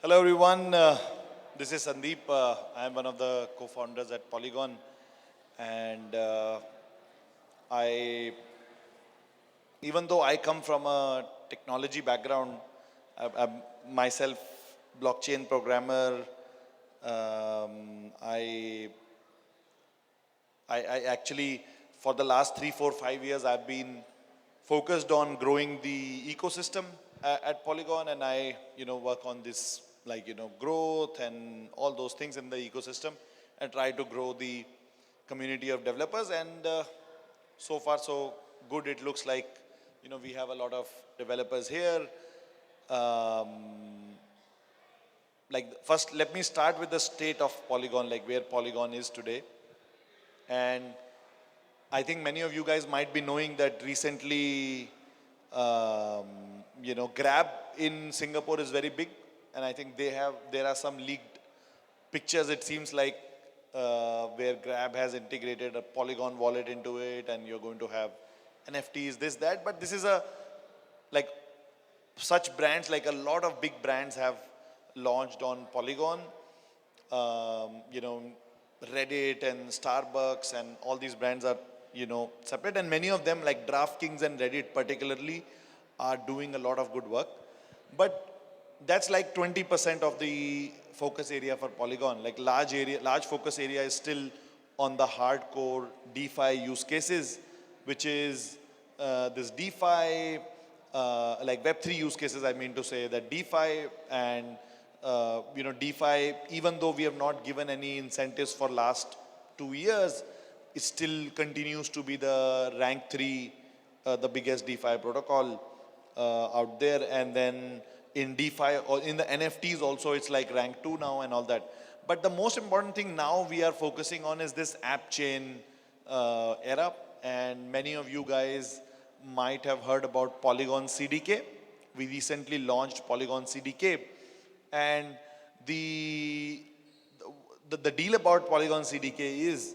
Hello everyone, this is Sandeep. I am one of the co-founders at Polygon, and I, even though I come from a technology background, I'm myself blockchain programmer. I actually, for the last 3, 4, 5 years, I've been focused on growing the ecosystem at Polygon, and I, work on this growth and all those things in the ecosystem, and try to grow the community of developers. And so far, so good. It looks like, we have a lot of developers here. First, let me start with the state of Polygon, like where Polygon is today. And I think many of you guys might be knowing that recently, Grab in Singapore is very big, and I think there are some leaked pictures. It seems like where Grab has integrated a Polygon wallet into it, and you're going to have NFTs, this, that. But this is like such brands, like a lot of big brands have launched on Polygon. Reddit and Starbucks and all these brands are, separate, and many of them like DraftKings and Reddit particularly are doing a lot of good work. But that's like 20% of the focus area for Polygon. Like large focus area is still on the hardcore DeFi use cases, which is this DeFi, like Web3 use cases, I mean to say that DeFi and DeFi, even though we have not given any incentives for last 2 years, it still continues to be the rank 3, the biggest DeFi protocol out there. And then in DeFi or in the NFTs also, it's like rank 2 now and all that. But the most important thing now we are focusing on is this app chain era. And many of you guys might have heard about Polygon CDK. We recently launched Polygon CDK. And the deal about Polygon CDK is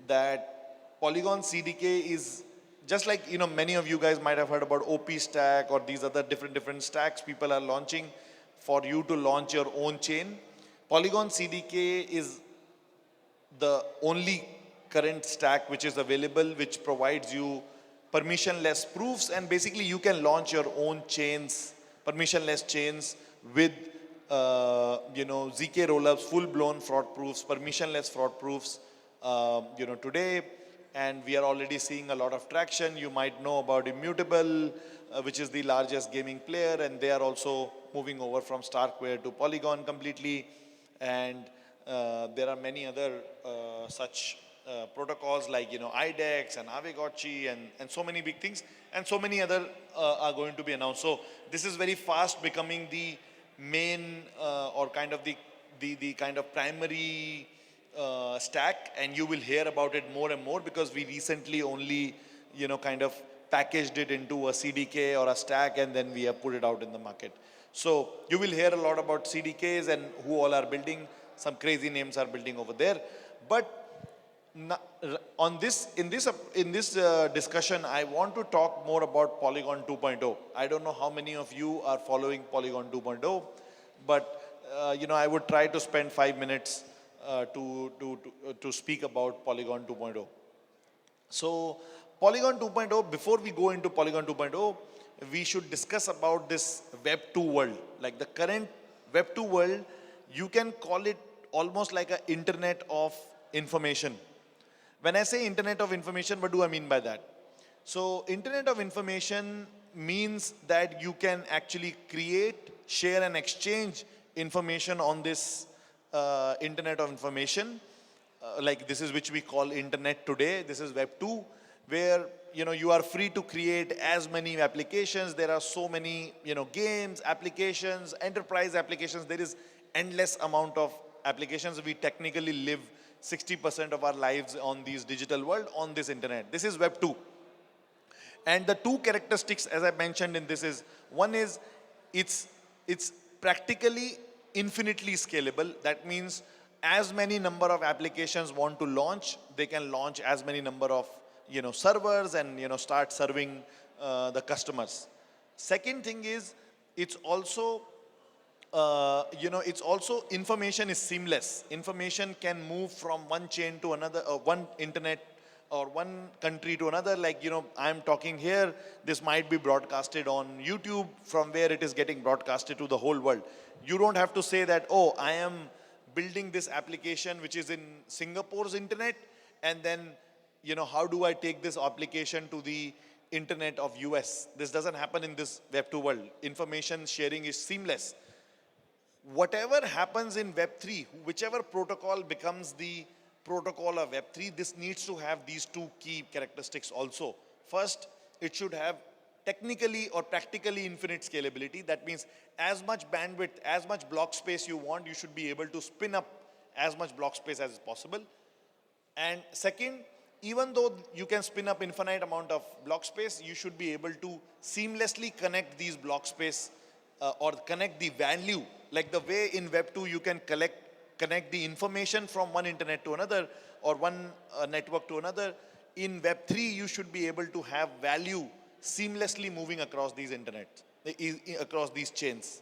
that Polygon CDK is just like, many of you guys might have heard about OP Stack or these other different stacks people are launching for you to launch your own chain. Polygon CDK is the only current stack which is available, which provides you permissionless proofs, and basically you can launch your own chains, permissionless chains with ZK rollups, full-blown fraud proofs, permissionless fraud proofs, today. And we are already seeing a lot of traction. You might know about Immutable, which is the largest gaming player, and they are also moving over from Starkware to Polygon completely. And there are many other such protocols like, IDEX and Aavegotchi and so many big things, and so many other are going to be announced. So this is very fast becoming the main or kind of the kind of primary stack, and you will hear about it more and more because we recently only kind of packaged it into a CDK or a stack, and then we have put it out in the market. So you will hear a lot about CDKs and who all are building. Some crazy names are building over there. But on this, in this discussion, I want to talk more about Polygon 2.0. I don't know how many of you are following Polygon 2.0, but I would try to spend 5 minutes to speak about Polygon 2.0. So Polygon 2.0, before we go into Polygon 2.0, we should discuss about this Web 2 world. Like the current Web 2 world, you can call it almost like an internet of information. When I say internet of information, what do I mean by that? So internet of information means that you can actually create, share and exchange information on this internet of information. Like this is which we call internet today. This is Web 2, where you are free to create as many applications. There are so many games, applications, enterprise applications. There is endless amount of applications. We technically live 60% of our lives on these digital world, on this internet. This is Web 2. And the two characteristics, as I mentioned in this, is one is it's practically infinitely scalable. That means as many number of applications want to launch, they can launch as many number of servers and start serving the customers. Second thing is it's also it's also information is seamless. Information can move from one chain to another, one internet or one country to another. Like, I'm talking here, this might be broadcasted on YouTube from where it is getting broadcasted to the whole world. You don't have to say that, oh, I am building this application which is in Singapore's internet, and then, how do I take this application to the internet of US? This doesn't happen in this Web 2 world. Information sharing is seamless. Whatever happens in Web3, whichever protocol becomes the protocol of Web3, this needs to have these two key characteristics also. First, it should have technically or practically infinite scalability. That means as much bandwidth, as much block space you want, you should be able to spin up as much block space as possible. And second, even though you can spin up infinite amount of block space, you should be able to seamlessly connect these block space or connect the value. Like the way in Web 2 you can connect the information from one internet to another or one network to another. In Web 3 you should be able to have value seamlessly moving across these internet, across these chains.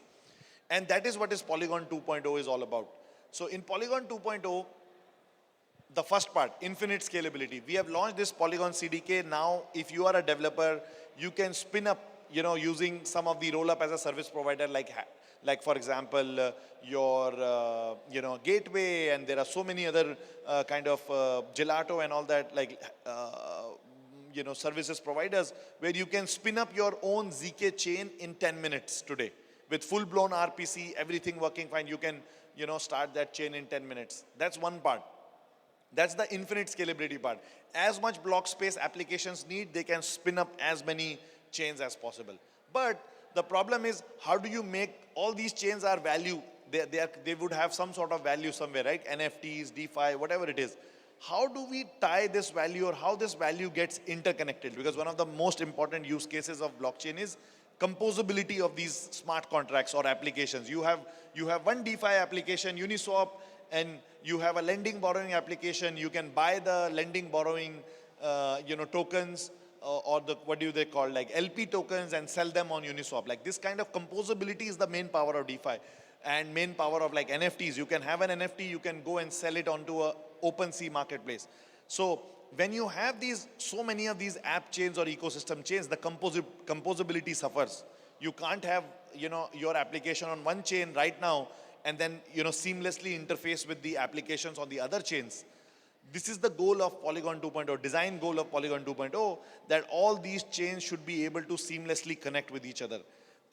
And that is what is Polygon 2.0 is all about. So in Polygon 2.0, the first part, infinite scalability. We have launched this Polygon CDK. Now, if you are a developer, you can spin up, using some of the roll-up as a service provider, like for example, your, gateway, and there are so many other kind of gelato and all that, like, services providers, where you can spin up your own ZK chain in 10 minutes today. With full-blown RPC, everything working fine, you can, start that chain in 10 minutes. That's one part. That's the infinite scalability part. As much block space applications need, they can spin up as many chains as possible. But the problem is, how do you make all these chains are value? They would have some sort of value somewhere, right? NFTs, DeFi, whatever it is. How do we tie this value, or how this value gets interconnected? Because one of the most important use cases of blockchain is composability of these smart contracts or applications. You have one DeFi application, Uniswap, and you have a lending borrowing application. You can buy the lending borrowing, tokens, or the, what do they call, like LP tokens, and sell them on Uniswap. Like this kind of composability is the main power of DeFi, and main power of like NFTs. You can have an NFT, you can go and sell it onto a OpenSea marketplace. So when you have these, so many of these app chains or ecosystem chains, the composability suffers. You can't have, your application on one chain right now and then, seamlessly interface with the applications on the other chains. This is the goal of Polygon 2.0, design goal of Polygon 2.0, that all these chains should be able to seamlessly connect with each other.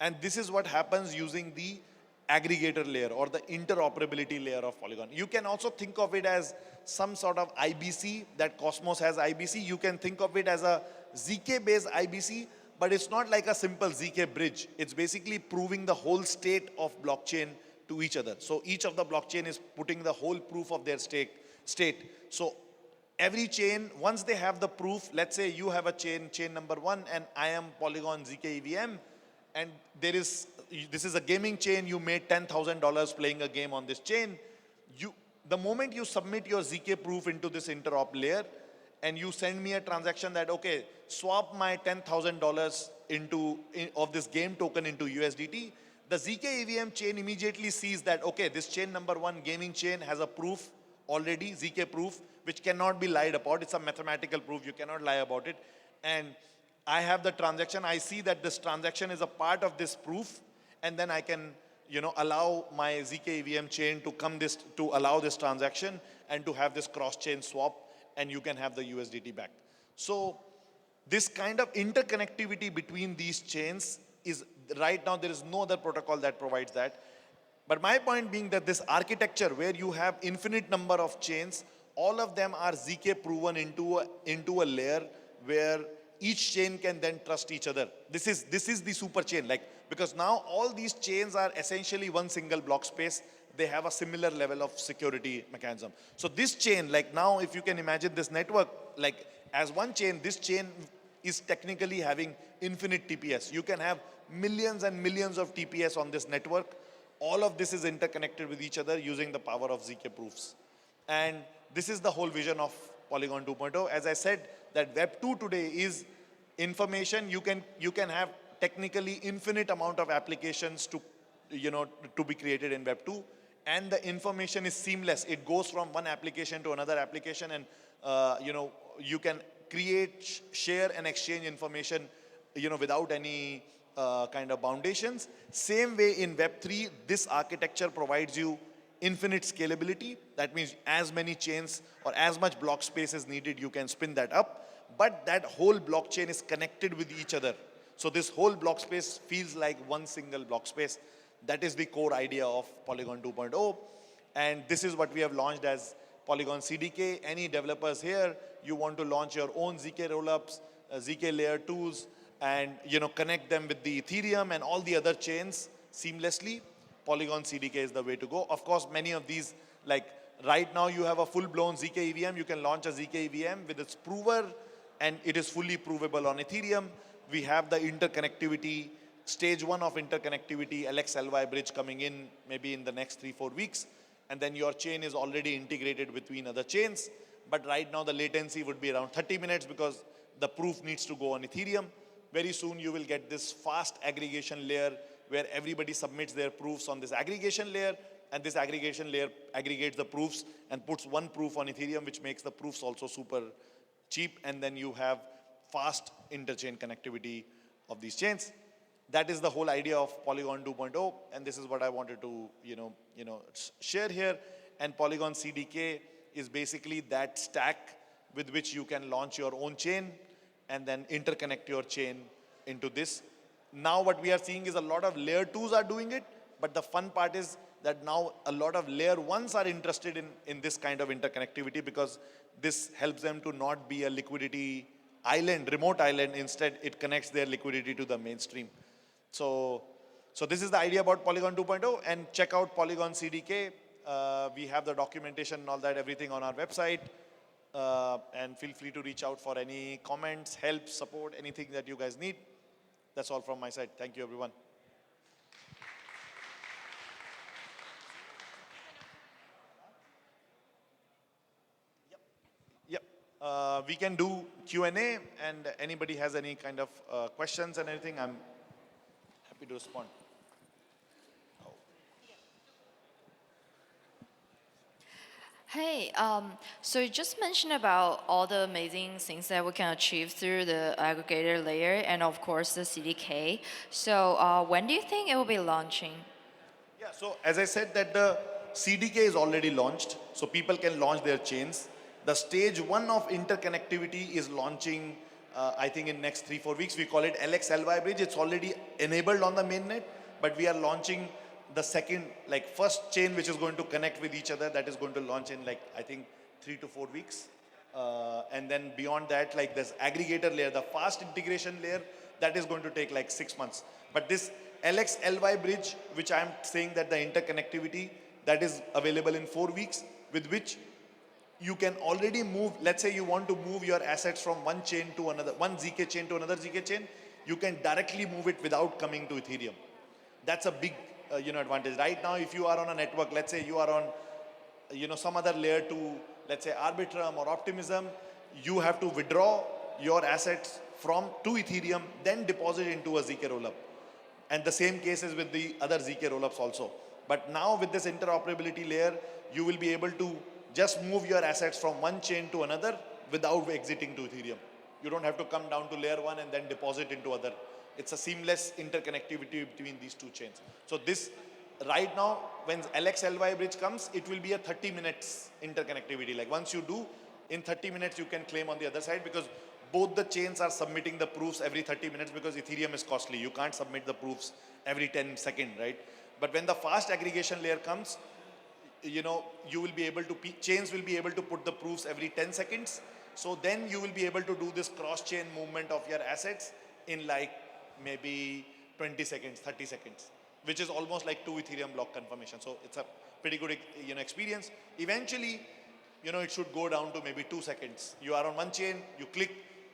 And this is what happens using the aggregator layer or the interoperability layer of Polygon. You can also think of it as some sort of IBC, that Cosmos has IBC. You can think of it as a ZK-based IBC, but it's not like a simple ZK bridge. It's basically proving the whole state of blockchain to each other. So each of the blockchain is putting the whole proof of their state. So every chain, once they have the proof, let's say you have a chain number 1, and I am Polygon ZK EVM, and this is a gaming chain, you made $10,000 playing a game on this chain. The moment you submit your ZK proof into this interop layer, and you send me a transaction that, okay, swap my $10,000 of this game token into USDT, the ZK EVM chain immediately sees that, okay, this chain number 1 gaming chain has a proof already, ZK proof, which cannot be lied about. It's a mathematical proof, you cannot lie about it. And I have the transaction, I see that this transaction is a part of this proof, and then I can, allow my ZK EVM chain to allow this transaction and to have this cross-chain swap, and you can have the USDT back. So this kind of interconnectivity between these chains is, right now there is no other protocol that provides that. But my point being that this architecture where you have infinite number of chains, all of them are ZK proven into a layer where each chain can then trust each other. This is the super chain, because now all these chains are essentially one single block space. They have a similar level of security mechanism. So this chain, now if you can imagine this network, as one chain, this chain is technically having infinite TPS. You can have millions and millions of TPS on this network. All of this is interconnected with each other using the power of ZK proofs. And this is the whole vision of Polygon 2.0. As I said, that Web 2 today is information. You can have technically infinite amount of applications to to be created in Web 2. And the information is seamless. It goes from one application to another application, and you can create, share, and exchange information, without any kind of foundations. Same way in Web 3, this architecture provides you infinite scalability. That means as many chains or as much block space is needed, you can spin that up. But that whole blockchain is connected with each other. So this whole block space feels like one single block space. That is the core idea of Polygon 2.0. And this is what we have launched as Polygon CDK. Any developers here, you want to launch your own ZK rollups, ZK layer 2s, and connect them with the Ethereum and all the other chains seamlessly, Polygon CDK is the way to go. Of course, many of these, like right now you have a full-blown ZK EVM. You can launch a ZK EVM with its prover, and it is fully provable on Ethereum. We have the interconnectivity, stage 1 of interconnectivity, LXLY bridge coming in maybe in the next 3-4 weeks. And then your chain is already integrated between other chains. But right now the latency would be around 30 minutes because the proof needs to go on Ethereum. Very soon you will get this fast aggregation layer where everybody submits their proofs on this aggregation layer, and this aggregation layer aggregates the proofs and puts one proof on Ethereum, which makes the proofs also super cheap, and then you have fast interchain connectivity of these chains. That is the whole idea of Polygon 2.0, and this is what I wanted to share here. And Polygon CDK is basically that stack with which you can launch your own chain and then interconnect your chain into this. Now what we are seeing is a lot of layer 2s are doing it, but the fun part is that now a lot of layer 1s are interested in this kind of interconnectivity, because this helps them to not be a liquidity island, remote island. Instead, it connects their liquidity to the mainstream. So this is the idea about Polygon 2.0, and check out Polygon CDK. We have the documentation and all that, everything on our website. And feel free to reach out for any comments, help, support, anything that you guys need. That's all from my side. Thank you, everyone. Yep. We can do Q&A, and anybody has any kind of questions and anything, I'm happy to respond. Hey, so you just mentioned about all the amazing things that we can achieve through the aggregator layer and of course the CDK. So when do you think it will be launching? Yeah, so as I said that the CDK is already launched, so people can launch their chains. The stage 1 of interconnectivity is launching, I think in next 3-4 weeks. We call it LXLY bridge. It's already enabled on the mainnet, but we are launching the second, first chain which is going to connect with each other. That is going to launch in I think 3 to 4 weeks. And then beyond that, this aggregator layer, the fast integration layer, that is going to take 6 months. But this LXLY bridge, which I am saying that the interconnectivity, that is available in 4 weeks, with which you can already move. Let's say you want to move your assets from one chain to another, one ZK chain to another ZK chain, you can directly move it without coming to Ethereum. That's a big advantage. Right now, if you are on a network, let's say you are on some other layer to, let's say Arbitrum or Optimism, you have to withdraw your assets to Ethereum, then deposit into a ZK rollup. And the same case is with the other ZK rollups also. But now with this interoperability layer, you will be able to just move your assets from one chain to another without exiting to Ethereum. You don't have to come down to layer 1 and then deposit into other. It's a seamless interconnectivity between these two chains. So this, right now, when LXLY bridge comes, it will be a 30 minutes interconnectivity. Once you do, in 30 minutes you can claim on the other side, because both the chains are submitting the proofs every 30 minutes, because Ethereum is costly. You can't submit the proofs every 10 seconds, right? But when the fast aggregation layer comes, you will be able to, chains will be able to put the proofs every 10 seconds. So then you will be able to do this cross-chain movement of your assets in maybe 20 seconds, 30 seconds, which is almost like 2 Ethereum block confirmation. So it's a pretty good experience. Eventually, it should go down to maybe 2 seconds. You are on one chain, you click,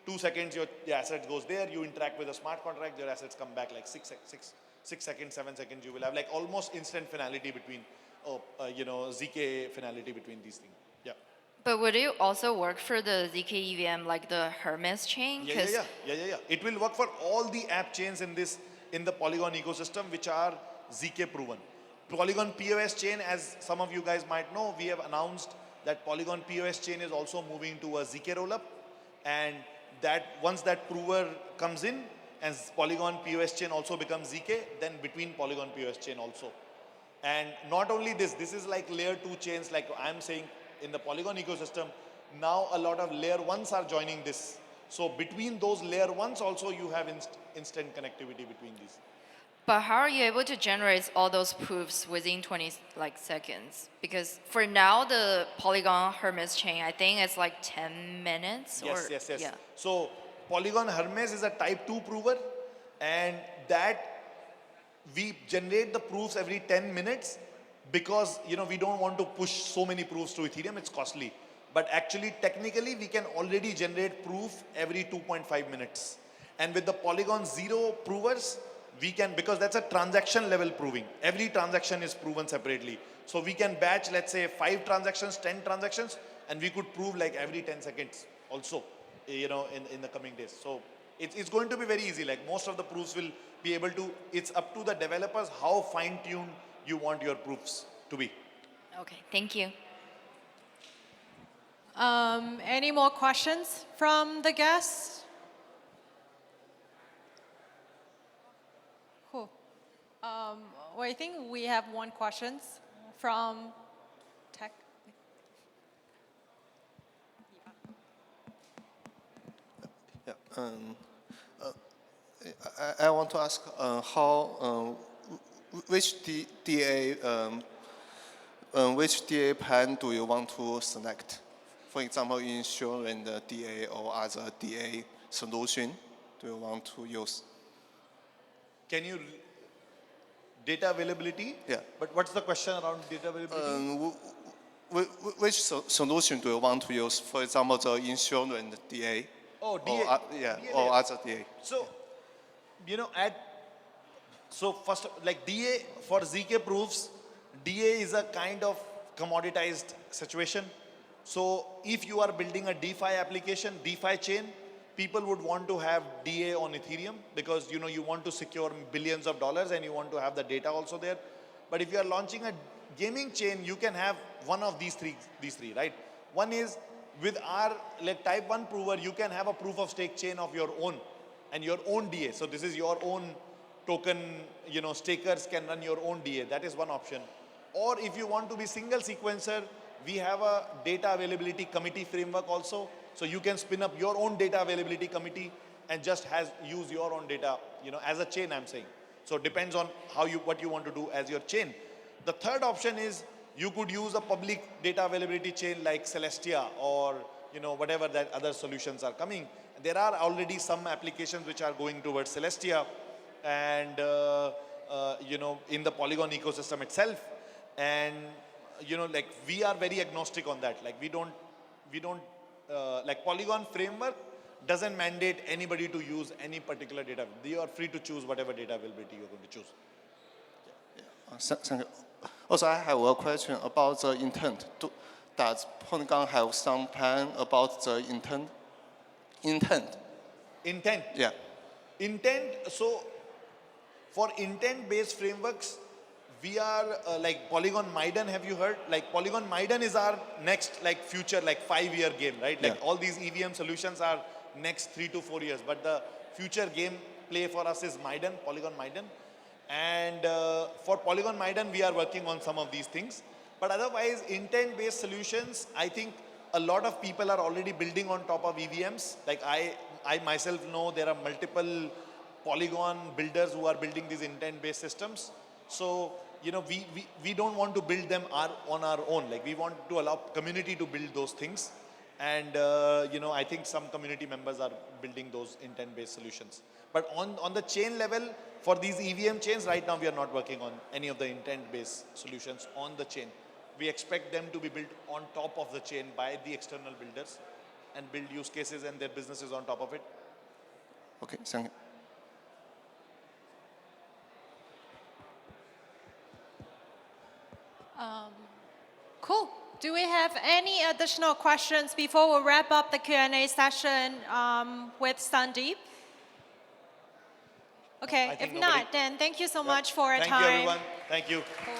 2 seconds, your asset goes there, you interact with a smart contract, your assets come back 6 seconds, 7 seconds. You will have almost instant finality between, ZK finality between these things. Yeah. But would it also work for the ZK EVM, like the Hermes chain? Yeah. It will work for all the app chains in the Polygon ecosystem, which are ZK proven. Polygon POS chain, as some of you guys might know, we have announced that Polygon POS chain is also moving to a ZK rollup, and that once that prover comes in and Polygon POS chain also becomes ZK, then between Polygon POS chain also. And not only this is like layer 2 chains, like I'm saying in the Polygon ecosystem, now a lot of layer 1s are joining this. So between those layer 1s also you have instant connectivity between these. But how are you able to generate all those proofs within 20 seconds? Because for now, the Polygon Hermes chain, I think it's like 10 minutes. Yes. Yeah. So Polygon Hermes is a type 2 prover, and that we generate the proofs every 10 minutes because we don't want to push so many proofs to Ethereum, it's costly. But actually, technically, we can already generate proof every 2.5 minutes. And with the Polygon Zero provers, we can, because that's a transaction level proving. Every transaction is proven separately. So we can batch, let's say 5 transactions, 10 transactions, and we could prove like every 10 seconds also, in the coming days. So it's going to be very easy. Like most of the proofs will be able to, it's up to the developers how fine-tuned you want your proofs to be. Okay, thank you. Any more questions from the guests? Cool. Well, I think we have one question from tech. Yeah. I want to ask how which DA plan do you want to select? For example, insurance DA or other DA solution do you want to use? Can you data availability? Yeah. But what's the question around data availability? Which solution do you want to use? For example, the insurance DA. Oh, DA. Or, DA or layer. other DA. So, first, like DA for ZK proofs, DA is a kind of commoditized situation. So if you are building a DeFi application, DeFi chain, people would want to have DA on Ethereum because you want to secure billions of dollars and you want to have the data also there. But if you are launching a gaming chain, you can have one of these three, right? One is with our type 1 prover, you can have a proof of stake chain of your own and your own DA. So this is your own token, stakers can run your own DA. That is one option. Or if you want to be single sequencer, we have a data availability committee framework also. So you can spin up your own data availability committee and just use your own data, as a chain I'm saying. So it depends on what you want to do as your chain. The third option is you could use a public data availability chain like Celestia or whatever that other solutions are coming. There are already some applications which are going towards Celestia and in the Polygon ecosystem itself. And we are very agnostic on that. Like we don't like Polygon framework doesn't mandate anybody to use any particular data. You are free to choose whatever data availability you're going to choose. Thank you. Also, I have a question about the intent. Does Polygon have some plan about the intent? Intent? Yeah. Intent, so for intent-based frameworks, we are like Polygon Maiden, have you heard? Like Polygon Maiden is our next future 5-year game, right? Like all these EVM solutions are next 3 to 4 years, but the future game play for us is Maiden, Polygon Maiden. And for Polygon Maiden, we are working on some of these things. But otherwise, intent-based solutions, I think a lot of people are already building on top of EVMs. Like I myself know there are multiple Polygon builders who are building these intent-based systems. So, we don't want to build them on our own. Like we want to allow community to build those things. And, I think some community members are building those intent-based solutions. But on the chain level, for these EVM chains, right now we are not working on any of the intent-based solutions on the chain. We expect them to be built on top of the chain by the external builders and build use cases and their businesses on top of it. Okay, thank you. Cool. Do we have any additional questions before we wrap up the Q&A session with Sandeep? Okay, I if think not, nobody- then thank you so Yeah. much for your Thank time. you, everyone. Thank you. Cool.